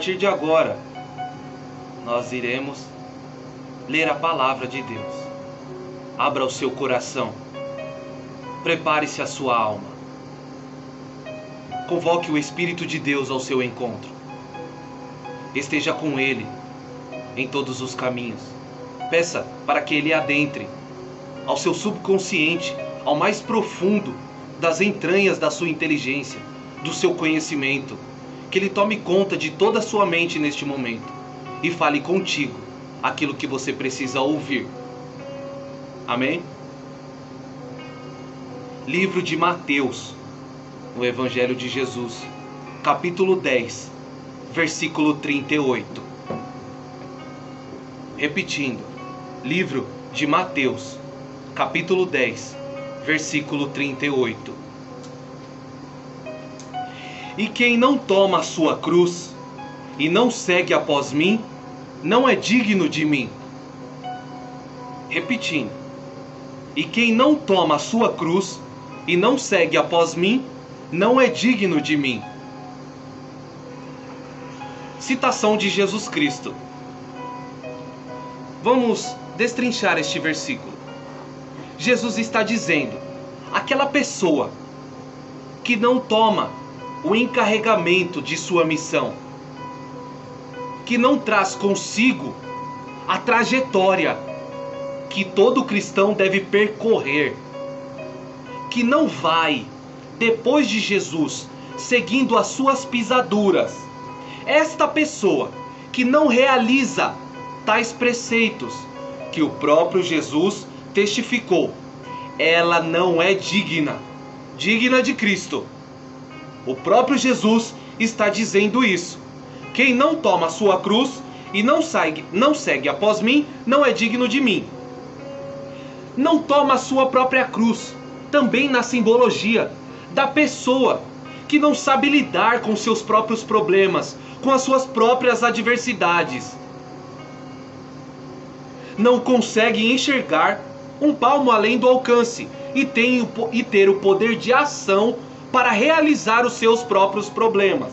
partir de agora, nós iremos ler a palavra de Deus. Abra o seu coração. Prepare-se a sua alma. Convoque o Espírito de Deus ao seu encontro. Esteja com Ele em todos os caminhos. Peça para que Ele adentre ao seu subconsciente, ao mais profundo das entranhas da sua inteligência, do seu conhecimento. Que Ele tome conta de toda a sua mente neste momento e fale contigo aquilo que você precisa ouvir. Amém? Livro de Mateus, no Evangelho de Jesus, capítulo 10, versículo 38. Repetindo, livro de Mateus, capítulo 10, versículo 38. E quem não toma a sua cruz e não segue após mim, não é digno de mim. Repetindo, e quem não toma a sua cruz e não segue após mim, não é digno de mim. Citação de Jesus Cristo. Vamos destrinchar este versículo. Jesus está dizendo: aquela pessoa que não toma o encarregamento de sua missão, que não traz consigo a trajetória que todo cristão deve percorrer, que não vai depois de Jesus seguindo as suas pisaduras, esta pessoa que não realiza tais preceitos que o próprio Jesus testificou, ela não é digna de Cristo. O próprio Jesus está dizendo isso. Quem não toma a sua cruz e não segue após mim, não é digno de mim. Não toma a sua própria cruz, também na simbologia da pessoa que não sabe lidar com seus próprios problemas, com as suas próprias adversidades. Não consegue enxergar um palmo além do alcance e ter o poder de ação para realizar os seus próprios problemas.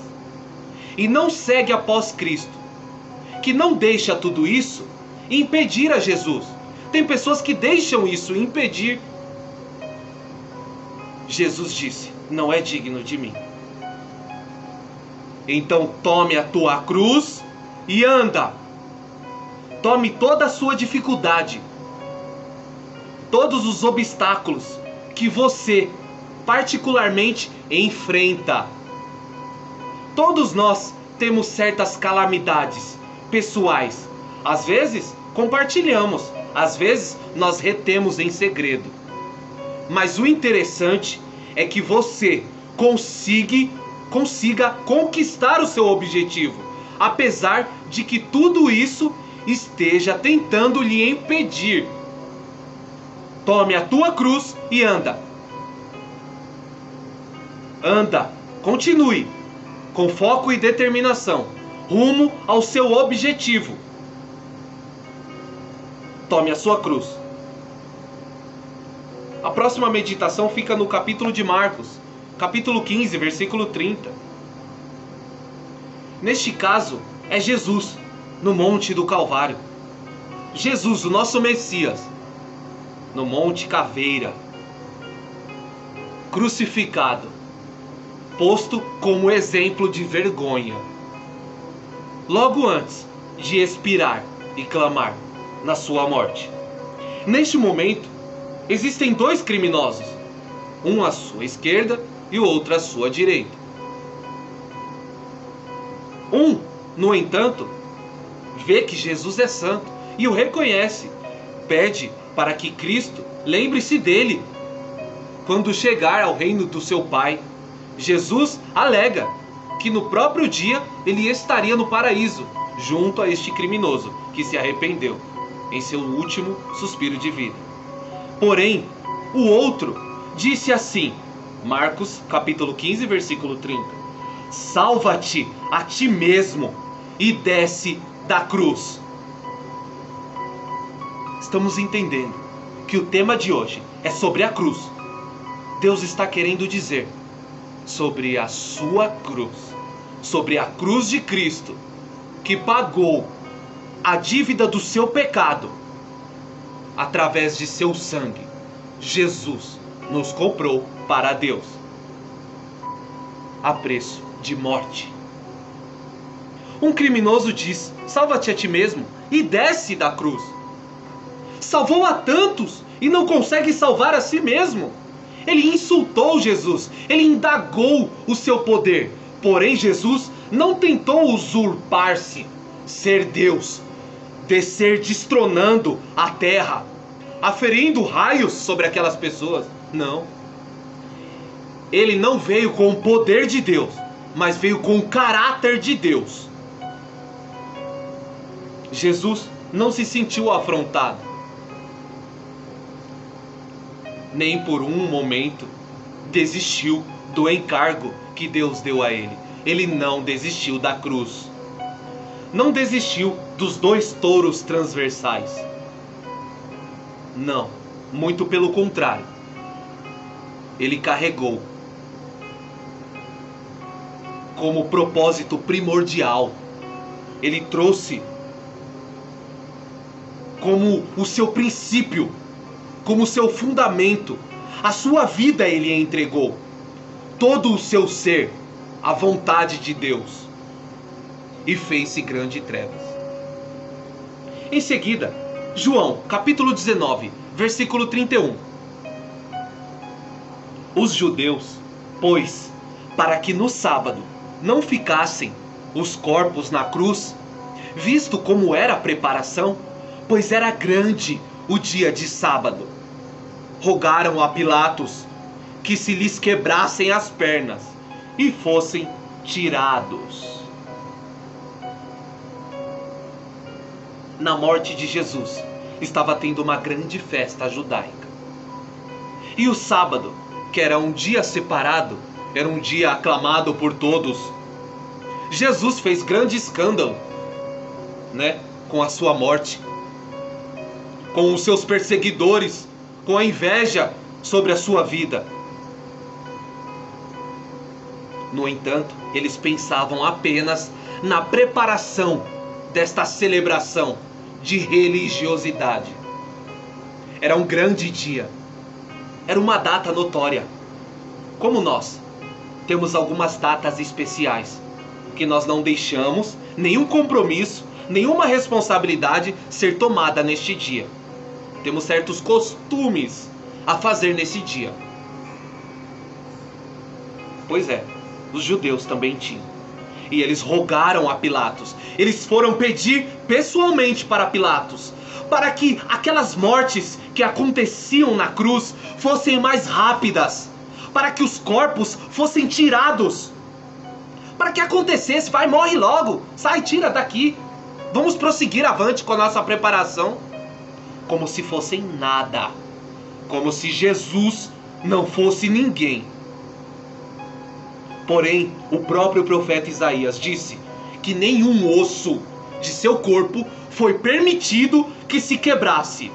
E não segue após Cristo, que não deixa tudo isso impedir a Jesus. Tem pessoas que deixam isso impedir. Jesus disse: não é digno de mim. Então tome a tua cruz e anda. Tome toda a sua dificuldade, todos os obstáculos que você particularmente enfrenta. Todos nós temos certas calamidades pessoais. Às vezes compartilhamos, às vezes nós retemos em segredo. Mas o interessante é que você consiga conquistar o seu objetivo, apesar de que tudo isso esteja tentando lhe impedir. Tome a tua cruz e anda. Anda, continue, com foco e determinação, rumo ao seu objetivo. Tome a sua cruz. A próxima meditação fica no capítulo de Marcos, capítulo 15, versículo 30. Neste caso, é Jesus, no Monte do Calvário. Jesus, o nosso Messias, no Monte Caveira, crucificado, posto como exemplo de vergonha, logo antes de expirar e clamar na sua morte. Neste momento, existem dois criminosos, um à sua esquerda e o outro à sua direita. Um, no entanto, vê que Jesus é santo e o reconhece, pede para que Cristo lembre-se dele quando chegar ao reino do seu Pai. Jesus alega que no próprio dia ele estaria no paraíso, junto a este criminoso que se arrependeu em seu último suspiro de vida. Porém, o outro disse assim, Marcos capítulo 15, versículo 30: salva-te a ti mesmo e desce da cruz. Estamos entendendo que o tema de hoje é sobre a cruz. Deus está querendo dizer sobre a sua cruz, sobre a cruz de Cristo, que pagou a dívida do seu pecado através de seu sangue. Jesus nos comprou para Deus a preço de morte. Um criminoso diz: salva-te a ti mesmo, e desce da cruz. Salvou a tantos e não consegue salvar a si mesmo. Ele insultou Jesus, ele indagou o seu poder. Porém, Jesus não tentou usurpar-se, ser Deus, descer destronando a terra, aferindo raios sobre aquelas pessoas. Não. Ele não veio com o poder de Deus, mas veio com o caráter de Deus. Jesus não se sentiu afrontado, nem por um momento desistiu do encargo que Deus deu a ele. Ele não desistiu da cruz, não desistiu dos 2 touros transversais. Não, muito pelo contrário. Ele carregou como propósito primordial, ele trouxe como o seu princípio, como o seu fundamento, a sua vida ele entregou, todo o seu ser, à vontade de Deus, e fez-se grande trevas. Em seguida, João, capítulo 19, versículo 31. Os judeus, pois, para que no sábado não ficassem os corpos na cruz, visto como era a preparação, pois era grande o dia de sábado, rogaram a Pilatos que se lhes quebrassem as pernas e fossem tirados. Na morte de Jesus, estava tendo uma grande festa judaica. E o sábado, que era um dia separado, era um dia aclamado por todos, Jesus fez grande escândalo, com a sua morte, com os seus perseguidores, com a inveja sobre a sua vida. No entanto, eles pensavam apenas na preparação desta celebração de religiosidade. Era um grande dia, era uma data notória. Como nós temos algumas datas especiais, que nós não deixamos nenhum compromisso, nenhuma responsabilidade ser tomada neste dia. Temos certos costumes a fazer nesse dia. Pois é, os judeus também tinham. E eles rogaram a Pilatos. Eles foram pedir pessoalmente para Pilatos, para que aquelas mortes que aconteciam na cruz fossem mais rápidas, para que os corpos fossem tirados, para que acontecesse, vai, morre logo, sai, tira daqui, vamos prosseguir avante com a nossa preparação. Como se fossem nada, como se Jesus não fosse ninguém. Porém, o próprio profeta Isaías disse que nenhum osso de seu corpo foi permitido que se quebrasse.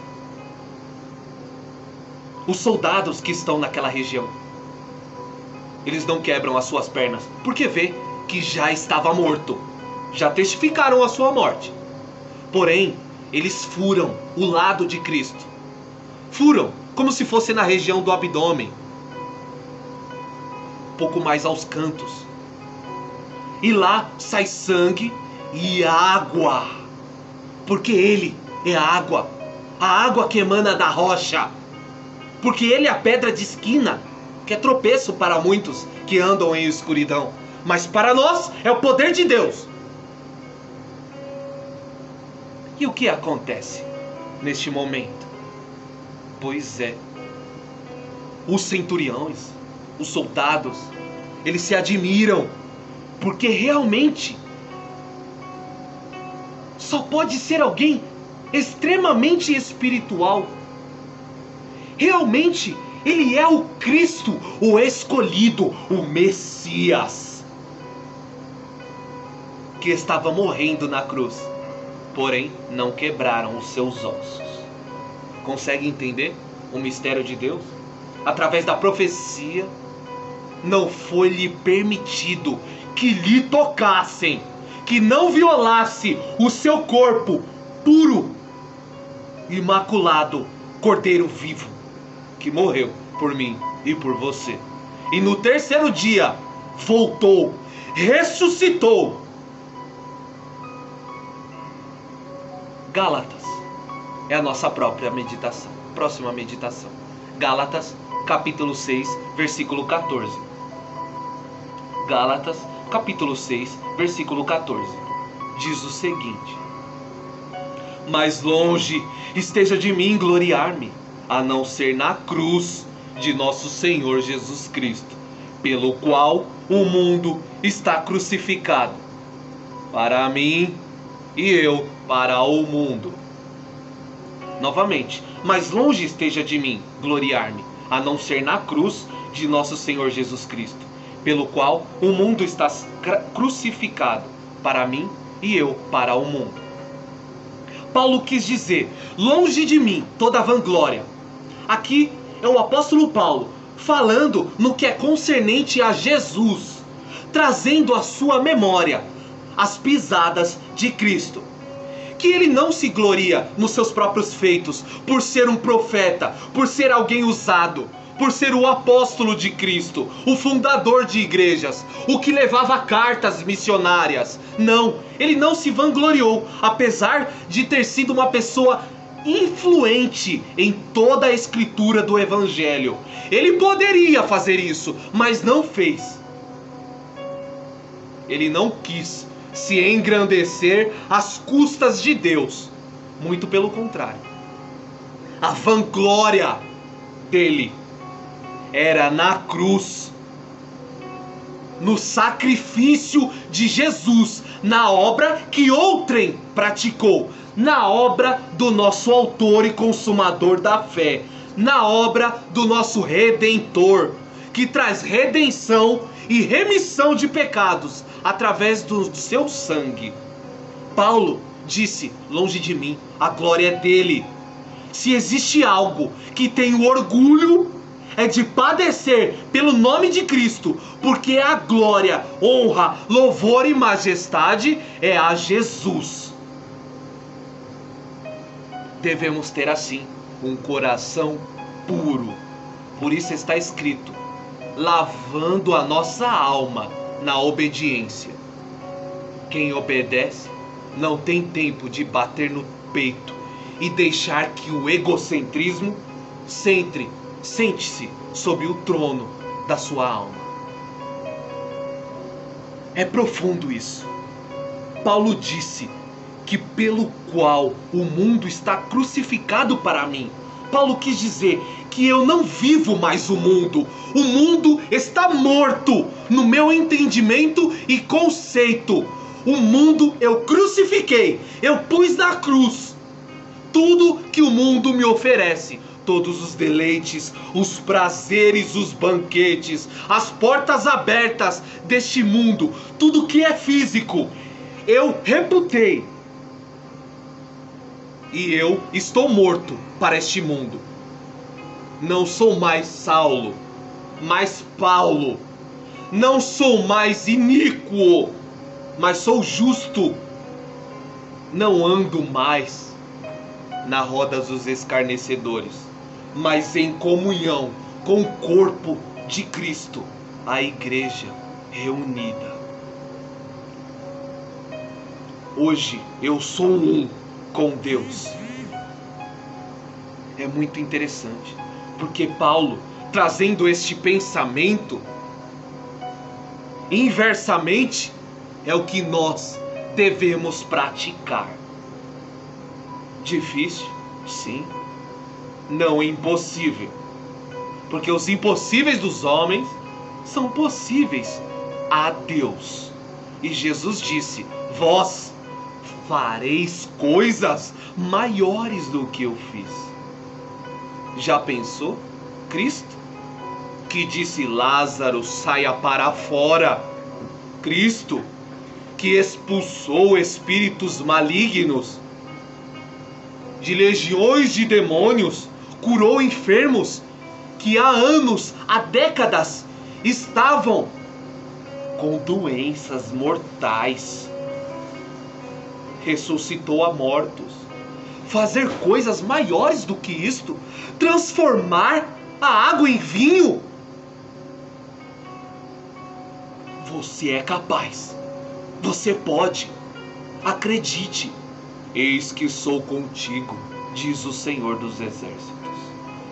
Os soldados que estão naquela região, eles não quebram as suas pernas, porque vê que já estava morto, já testificaram a sua morte. Porém, eles furam o lado de Cristo, furam como se fosse na região do abdômen, um pouco mais aos cantos, e lá sai sangue e água, porque ele é a água que emana da rocha, porque ele é a pedra de esquina, que é tropeço para muitos que andam em escuridão, mas para nós é o poder de Deus. E o que acontece neste momento? Pois é, os centuriões, os soldados, eles se admiram, porque realmente só pode ser alguém extremamente espiritual. Realmente ele é o Cristo, o escolhido, o Messias, que estava morrendo na cruz. Porém, não quebraram os seus ossos. Consegue entender o mistério de Deus? Através da profecia, não foi-lhe permitido que lhe tocassem, que não violasse o seu corpo puro, imaculado, Cordeiro vivo, que morreu por mim e por você. E no terceiro dia voltou, ressuscitou. Gálatas é a nossa própria meditação. Próxima meditação. Gálatas, capítulo 6, versículo 14. Gálatas, capítulo 6, versículo 14. Diz o seguinte: mais longe esteja de mim gloriar-me, a não ser na cruz de nosso Senhor Jesus Cristo, pelo qual o mundo está crucificado para mim e eu para o mundo. Novamente, mais longe esteja de mim gloriar-me, a não ser na cruz de nosso Senhor Jesus Cristo, pelo qual o mundo está crucificado para mim e eu para o mundo. Paulo quis dizer, longe de mim toda vanglória. Aqui é o apóstolo Paulo falando no que é concernente a Jesus, trazendo à sua memória as pisadas de Cristo. Que ele não se gloria nos seus próprios feitos, por ser um profeta, por ser alguém usado, por ser o apóstolo de Cristo, o fundador de igrejas, o que levava cartas missionárias. Não, ele não se vangloriou, apesar de ter sido uma pessoa influente em toda a escritura do Evangelho. Ele poderia fazer isso, mas não fez. Ele não quis se engrandecer às custas de Deus. Muito pelo contrário. A vanglória dele era na cruz, no sacrifício de Jesus, na obra que outrem praticou, na obra do nosso autor e consumador da fé, na obra do nosso Redentor, que traz redenção e remissão de pecados através do seu sangue. Paulo disse, longe de mim, a glória é dele. Se existe algo que tem orgulho, é de padecer pelo nome de Cristo, porque a glória, honra, louvor e majestade é a Jesus. Devemos ter assim um coração puro. Por isso está escrito, lavando a nossa alma na obediência. Quem obedece não tem tempo de bater no peito e deixar que o egocentrismo sente-se sob o trono da sua alma. É profundo isso. Paulo disse que pelo qual o mundo está crucificado para mim. Paulo quis dizer que eu não vivo mais o mundo está morto no meu entendimento e conceito. O mundo eu crucifiquei, eu pus na cruz tudo que o mundo me oferece. Todos os deleites, os prazeres, os banquetes, as portas abertas deste mundo, tudo que é físico, eu reputei. E eu estou morto para este mundo. Não sou mais Saulo, mas Paulo. Não sou mais iníquo, mas sou justo. Não ando mais na roda dos escarnecedores, mas em comunhão com o corpo de Cristo, a igreja reunida. Hoje eu sou um com Deus. É muito interessante, porque Paulo, trazendo este pensamento, inversamente, é o que nós devemos praticar. Difícil? Sim. Não impossível. Porque os impossíveis dos homens são possíveis a Deus. E Jesus disse, vós fareis coisas maiores do que eu fiz. Já pensou? Cristo, que disse Lázaro, saia para fora. Cristo, que expulsou espíritos malignos, de legiões de demônios, curou enfermos que há anos, há décadas, estavam com doenças mortais. ressuscitou a mortos. Fazer coisas maiores do que isto? Transformar a água em vinho? Você é capaz. Você pode. Acredite. Eis que sou contigo, diz o Senhor dos Exércitos.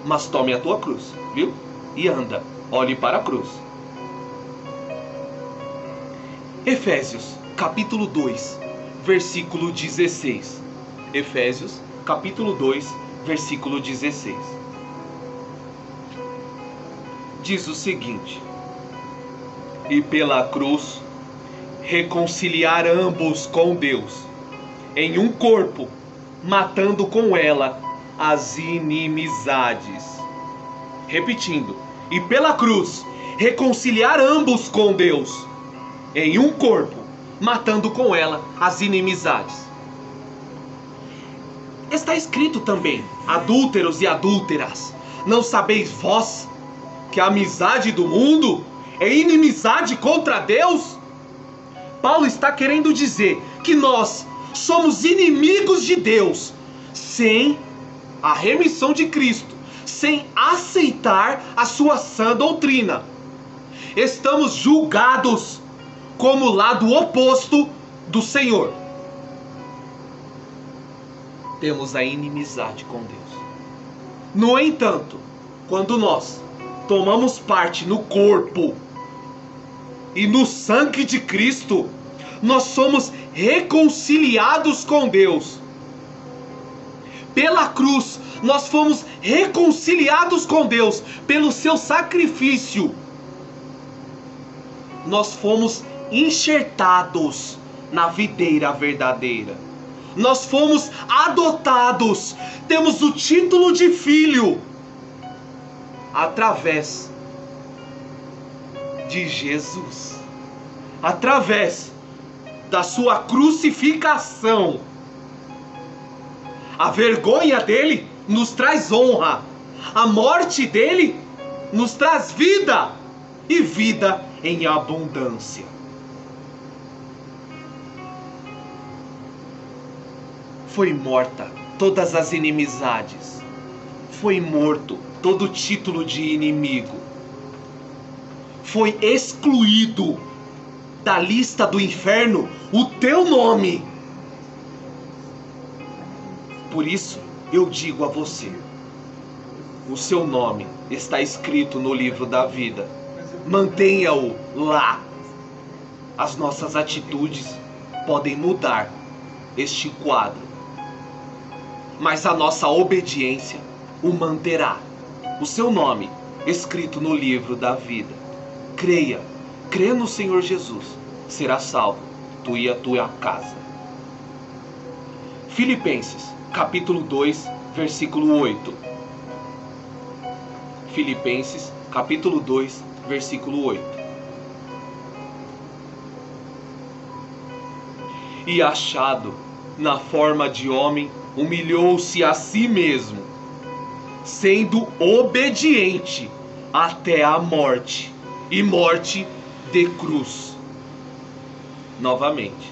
Mas tome a tua cruz, viu? E anda, olhe para a cruz. Efésios, capítulo 2, versículo 16. Efésios, capítulo 2, versículo 16. Diz o seguinte: e pela cruz reconciliar ambos com Deus em um corpo, matando com ela as inimizades. Repetindo, e pela cruz reconciliar ambos com Deus em um corpo, matando com ela as inimizades. Está escrito também: adúlteros e adúlteras, não sabeis vós que a amizade do mundo é inimizade contra Deus? Paulo está querendo dizer que nós somos inimigos de Deus sem a remissão de Cristo, sem aceitar a sua sã doutrina. Estamos julgados como o lado oposto do Senhor. Temos a inimizade com Deus. No entanto, quando nós tomamos parte no corpo e no sangue de Cristo, nós somos reconciliados com Deus. Pela cruz, nós fomos reconciliados com Deus pelo seu sacrifício. Nós fomos enxertados na videira verdadeira. Nós fomos adotados. Temos o título de filho através de Jesus. Através da sua crucificação. A vergonha dele nos traz honra. A morte dele nos traz vida. E vida em abundância. Foi morta todas as inimizades. Foi morto todo título de inimigo. Foi excluído da lista do inferno o teu nome. Por isso eu digo a você: o seu nome está escrito no livro da vida. Mantenha-o lá. As nossas atitudes podem mudar este quadro, mas a nossa obediência o manterá. O seu nome escrito no livro da vida. Creia no Senhor Jesus, será salvo, tu e a tua casa. Filipenses, capítulo 2, versículo 8. Filipenses, capítulo 2, versículo 8. E achado na forma de homem, humilhou-se a si mesmo, sendo obediente até a morte, e morte de cruz. Novamente.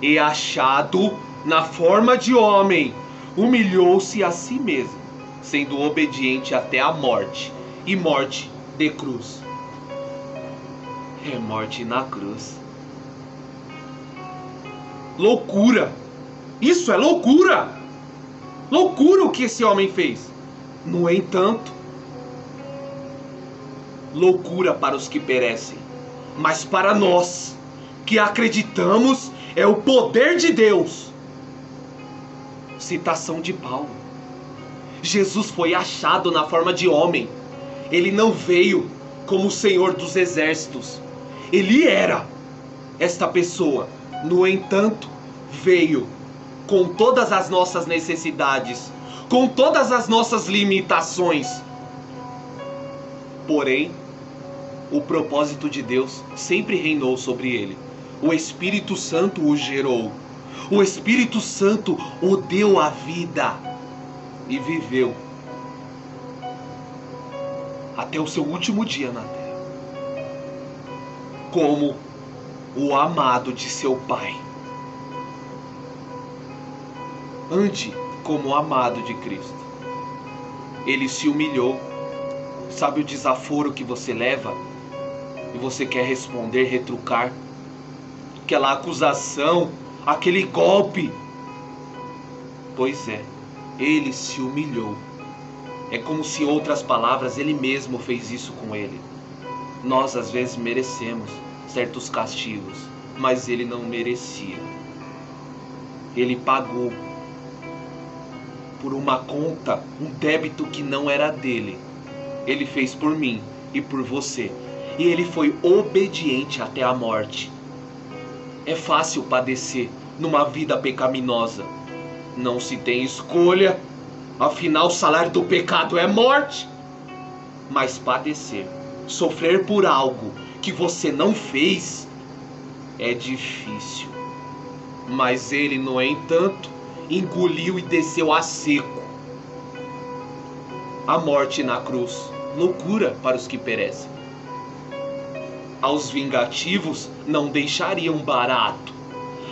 E achado na forma de homem, humilhou-se a si mesmo, sendo obediente até a morte, e morte de cruz. É morte na cruz. Loucura! Isso é loucura! Loucura o que esse homem fez. No entanto, loucura para os que perecem, mas para nós que acreditamos é o poder de Deus. Citação de Paulo. Jesus foi achado na forma de homem. Ele não veio como o Senhor dos Exércitos. Ele era esta pessoa. No entanto, veio com todas as nossas necessidades, com todas as nossas limitações. Porém, o propósito de Deus sempre reinou sobre ele. O Espírito Santo o gerou. O Espírito Santo o deu a vida e viveu até o seu último dia na terra como o amado de seu Pai. ande como o amado de Cristo. Ele se humilhou. Sabe o desaforo que você leva? E você quer responder, retrucar? Aquela acusação, aquele golpe. Pois é, ele se humilhou. É como se, em outras palavras, ele mesmo fez isso com ele. Nós às vezes merecemos certos castigos, mas ele não merecia. Ele pagou por uma conta, um débito que não era dele. Ele fez por mim e por você. E ele foi obediente até a morte. É fácil padecer numa vida pecaminosa. Não se tem escolha. Afinal, o salário do pecado é morte. Mas padecer, sofrer por algo que você não fez, é difícil. Mas ele, no entanto, engoliu e desceu a seco. A morte na cruz, loucura para os que perecem. Aos vingativos não deixariam barato,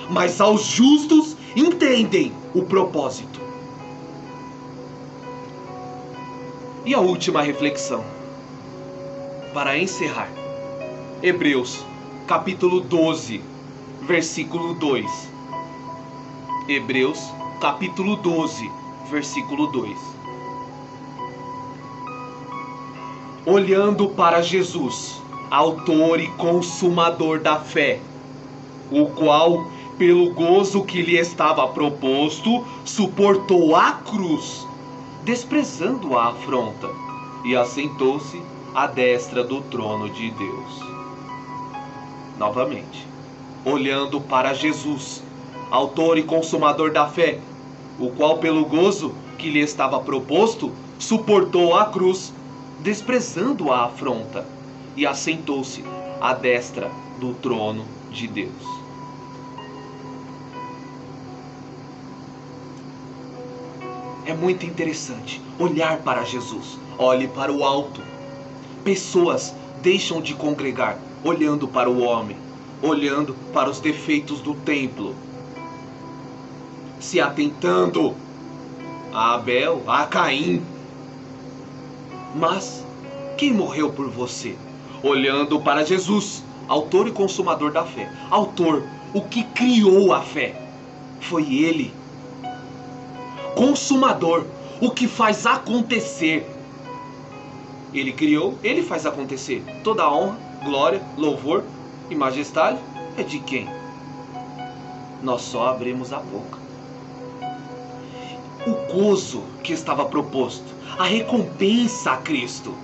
mas aos justos entendem o propósito. E a última reflexão, para encerrar. Hebreus, capítulo 12, versículo 2. Hebreus, capítulo 12, versículo 2. Olhando para Jesus, autor e consumador da fé, o qual, pelo gozo que lhe estava proposto, suportou a cruz, desprezando a afronta, e assentou-se à destra do trono de Deus. Novamente, olhando para Jesus, autor e consumador da fé, o qual pelo gozo que lhe estava proposto, suportou a cruz, desprezando a afronta, e assentou-se à destra do trono de Deus. É muito interessante olhar para Jesus. Olhe para o alto. Pessoas deixam de congregar olhando para o homem, olhando para os defeitos do templo, se atentando a Abel, a Caim. Mas quem morreu por você? Olhando para Jesus, autor e consumador da fé. Autor, o que criou a fé. Foi ele. Consumador, o que faz acontecer. Ele criou, ele faz acontecer. Toda a honra, glória, louvor e majestade é de quem? Nós só abrimos a boca. O gozo que estava proposto, a recompensa a Cristo,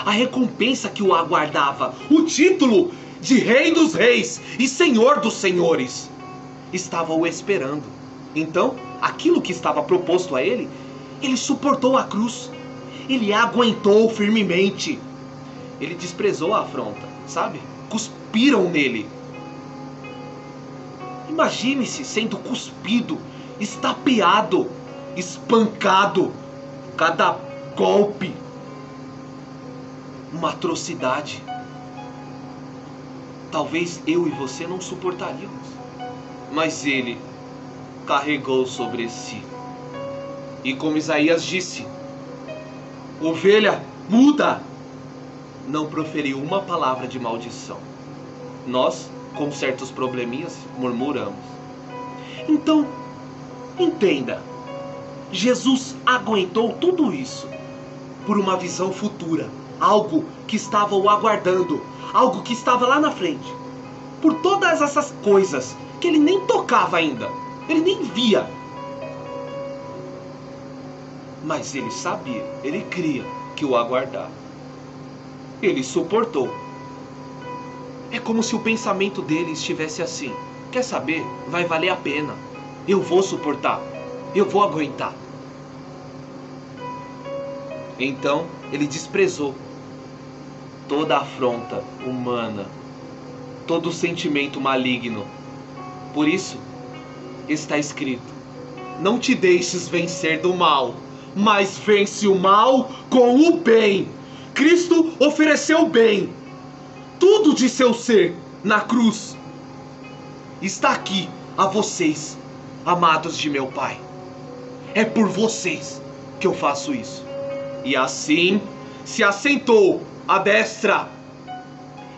a recompensa que o aguardava, o título de Rei dos Reis e Senhor dos Senhores, estava o esperando. Então, aquilo que estava proposto a ele, ele suportou a cruz. Ele aguentou firmemente. Ele desprezou a afronta, sabe? Cuspiram nele. Imagine-se sendo cuspido, estapeado, espancado. Cada golpe, uma atrocidade. Talvez eu e você não suportaríamos, mas ele carregou sobre si. E como Isaías disse, ovelha muda, não proferiu uma palavra de maldição. Nós, com certos probleminhas, murmuramos. Então, entenda, Jesus aguentou tudo isso por uma visão futura, algo que estava o aguardando, algo que estava lá na frente, por todas essas coisas que ele nem tocava ainda, ele nem via. Mas ele sabia, ele cria que o aguardava. Ele suportou. É como se o pensamento dele estivesse assim: quer saber? Vai valer a pena. Eu vou suportar. Eu vou aguentar. Então ele desprezou toda afronta humana, todo sentimento maligno. Por isso está escrito: não te deixes vencer do mal, mas vence o mal com o bem. Cristo ofereceu o bem, tudo de seu ser na cruz. Está aqui a vocês, amados de meu Pai. É por vocês que eu faço isso. E assim se assentou à destra.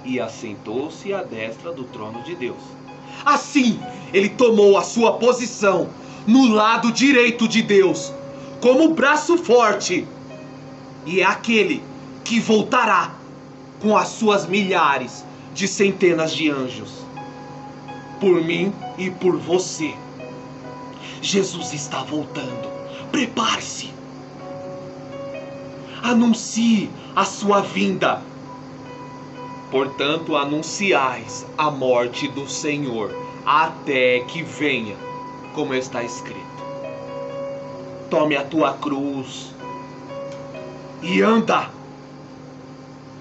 E assentou-se à destra do trono de Deus. Assim, ele tomou a sua posição no lado direito de Deus, como braço forte. E é aquele que voltará com as suas milhares de centenas de anjos. Por mim e por você. Jesus está voltando. Prepare-se. Anuncie a sua vinda. Portanto, anunciais a morte do Senhor até que venha, como está escrito. Tome a tua cruz e anda.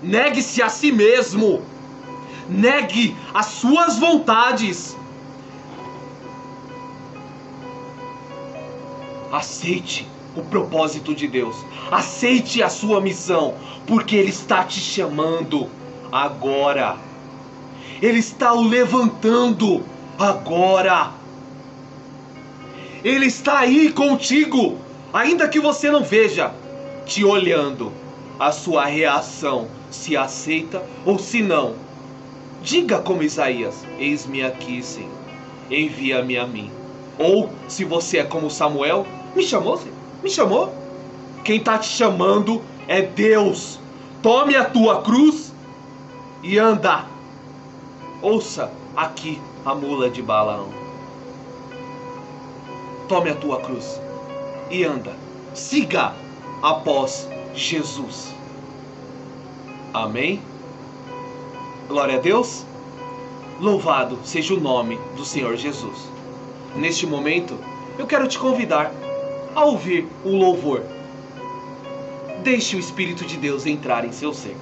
Negue-se a si mesmo. Negue as suas vontades. Aceite o propósito de Deus. Aceite a sua missão, porque Ele está te chamando agora. Ele está o levantando agora. Ele está aí contigo, ainda que você não veja, te olhando. A sua reação, se aceita ou se não. Diga como Isaías: eis-me aqui, Senhor, envia-me a mim. Ou, se você é como Samuel: me chamou, Senhor? Me chamou? Quem está te chamando é Deus. Tome a tua cruz e anda. Ouça aqui a mula de Balaão. Tome a tua cruz e anda. Siga após Jesus. Amém? Glória a Deus. Louvado seja o nome do Senhor Jesus. Neste momento, eu quero te convidar a ouvir o louvor. Deixe o Espírito de Deus entrar em seu ser.